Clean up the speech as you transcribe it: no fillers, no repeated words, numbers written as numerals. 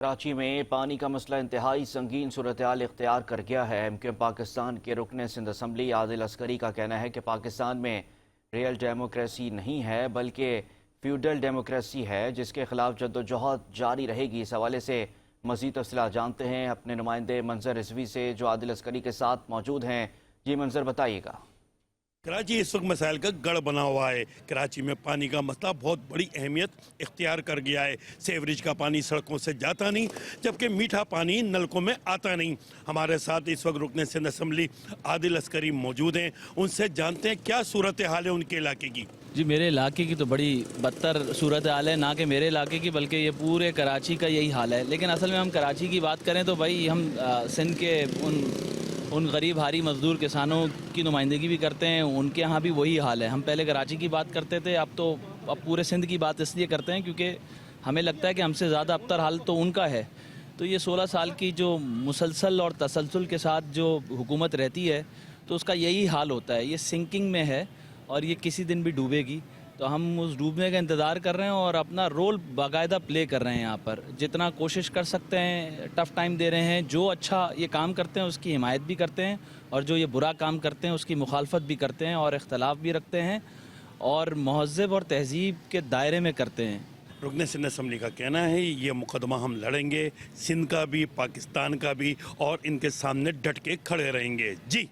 کراچی میں پانی کا مسئلہ انتہائی سنگین صورتحال اختیار کر گیا ہے۔ MKM پاکستان کے رکن سندھ اسمبلی عادل عسکری کا کہنا ہے کہ پاکستان میں ریئل ڈیموکریسی نہیں ہے بلکہ فیوڈل ڈیموکریسی ہے، جس کے خلاف جدوجہد جاری رہے گی۔ اس حوالے سے مزید تفصیلات جانتے ہیں اپنے نمائندے منظر رضوی سے جو عادل عسکری کے ساتھ موجود ہیں۔ جی منظر، بتائیے گا۔ کراچی اس وقت مسائل کا گڑھ بنا ہوا ہے۔ کراچی میں پانی کا مسئلہ بہت بڑی اہمیت اختیار کر گیا ہے۔ سیوریج کا پانی سڑکوں سے جاتا نہیں، جبکہ میٹھا پانی نلکوں میں آتا نہیں۔ ہمارے ساتھ اس وقت رکن سندھ اسمبلی عادل عسکری موجود ہیں، ان سے جانتے ہیں کیا صورتحال ہے ان کے علاقے کی۔ جی، میرے علاقے کی تو بڑی بدتر صورتحال ہے، نہ کہ میرے علاقے کی بلکہ یہ پورے کراچی کا یہی حال ہے۔ لیکن اصل میں ہم کراچی کی بات کریں تو بھائی ہم سندھ کے ان غریب ہاری مزدور کسانوں کی نمائندگی بھی کرتے ہیں، ان کے ہاں بھی وہی حال ہے۔ ہم پہلے کراچی کی بات کرتے تھے، اب پورے سندھ کی بات اس لیے کرتے ہیں کیونکہ ہمیں لگتا ہے کہ ہم سے زیادہ ابتر حال تو ان کا ہے۔ تو یہ 16 سال کی جو مسلسل اور تسلسل کے ساتھ جو حکومت رہتی ہے تو اس کا یہی حال ہوتا ہے۔ یہ سنکنگ میں ہے اور یہ کسی دن بھی ڈوبے گی، تو ہم اس ڈوبنے کا انتظار کر رہے ہیں اور اپنا رول باقاعدہ پلے کر رہے ہیں۔ یہاں پر جتنا کوشش کر سکتے ہیں ٹف ٹائم دے رہے ہیں، جو اچھا یہ کام کرتے ہیں اس کی حمایت بھی کرتے ہیں، اور جو یہ برا کام کرتے ہیں اس کی مخالفت بھی کرتے ہیں اور اختلاف بھی رکھتے ہیں اور مہذب اور تہذیب کے دائرے میں کرتے ہیں۔ رکن سندھ اسمبلی کا کہنا ہے یہ مقدمہ ہم لڑیں گے، سندھ کا بھی، پاکستان کا بھی، اور ان کے سامنے ڈٹ کے کھڑے رہیں گے۔ جی